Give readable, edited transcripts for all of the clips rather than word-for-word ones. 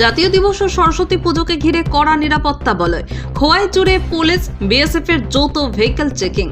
জাতীয় দিবস ও সরস্বতী পুজোকে ঘিরে কড়া নিরাপত্তা বলয়। খোয়াই জুড়ে পুলিশ বিএসএফ এর যৌথ ভেহিকল চেকিং।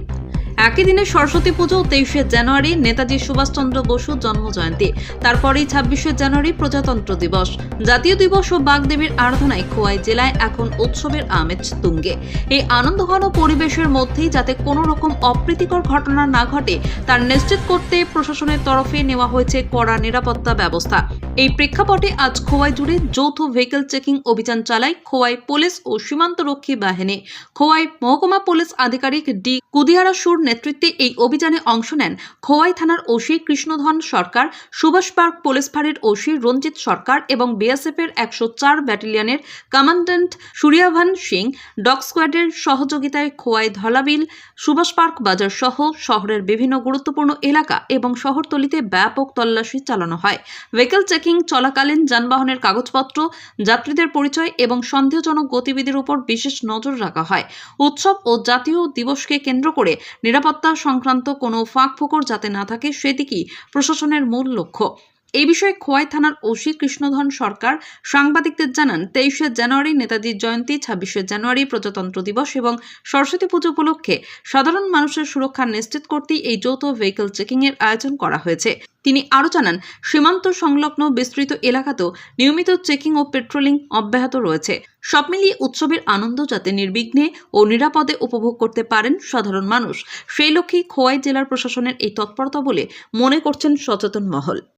একই দিনে সরস্বতী পুজো 23শে জানুয়ারি নেতাজি সুভাষচন্দ্র বসু জন্মজয়ন্তী, তারপরেই 26শে জানুয়ারি প্রজাতন্ত্র দিবস। জাতীয় দিবস ও বাগদেবীর আরাধনায় খোয়াই জেলায় এখন উৎসবের আমেজ তুঙ্গে। এই আনন্দঘন পরিবেশের মধ্যেই যাতে কোনো রকম অপ্রীতিকর ঘটনা না ঘটে তার নিশ্চিত করতে প্রশাসনের তরফে নেওয়া হয়েছে কড়া নিরাপত্তা ব্যবস্থা। এই প্রেক্ষাপটে আজ খোয়াই জুড়ে যৌথ ভেহিকল চেকিং অভিযান চালায় খোয়াই পুলিশ ও সীমান্তরক্ষী বাহিনী। খোয়াই মহকুমা পুলিশ আধিকারিক ডি কুদিয়ারা সুর নেতৃত্বে এই অভিযানে অংশ নেন খোয়াই থানার ওসি কৃষ্ণধন সরকার, সুভাষ পার্ক পুলিশ ফাঁড়ির ওসি রঞ্জিত সরকার এবং বিএসএফ এর 104 ব্যাটালিয়নের কমান্ড্যান্ট সূর্যভান সিং। ডগ স্কোয়াডের সহযোগিতায় খোয়াই ধলাবিল, সুভাষ পার্ক বাজার সহ শহরের বিভিন্ন গুরুত্বপূর্ণ এলাকা এবং শহরতলিতে ব্যাপক তল্লাশি চালানো হয়। ভেহিকল চেকিং চলাকালীন যানবাহনের কাগজপত্র, যাত্রীদের পরিচয় এবং সন্দেহজনক গতিবিধির উপর বিশেষ নজর রাখা হয়। উৎসব ও জাতীয় দিবসকে কেন্দ্র করে নিরাপত্তা সংক্রান্ত কোনো ফাঁকফোকর যাতে না থাকে সেদিকেই প্রশাসনের মূল লক্ষ্য। এই বিষয়ে খোয়াই থানার ওসি কৃষ্ণধন সরকার সাংবাদিকদের জানান, 23শে জানুয়ারি নেতাজির জয়ন্তী, 26শে জানুয়ারি প্রজাতন্ত্র দিবস এবং সরস্বতী পুজো উপলক্ষে সাধারণ মানুষের সুরক্ষা নিশ্চিত করতেই এই যৌথ ভেহিকল চেকিং এর আয়োজন করা হয়েছে। তিনি আরও জানান, সীমান্ত সংলগ্ন বিস্তৃত এলাকাতেও নিয়মিত চেকিং ও পেট্রোলিং অব্যাহত রয়েছে। সব মিলিয়ে উৎসবের আনন্দ যাতে নির্বিঘ্নে ও নিরাপদে উপভোগ করতে পারেন সাধারণ মানুষ, সেই লক্ষ্যেই খোয়াই জেলার প্রশাসনের এই তৎপরতা বলে মনে করছেন সচেতন মহল।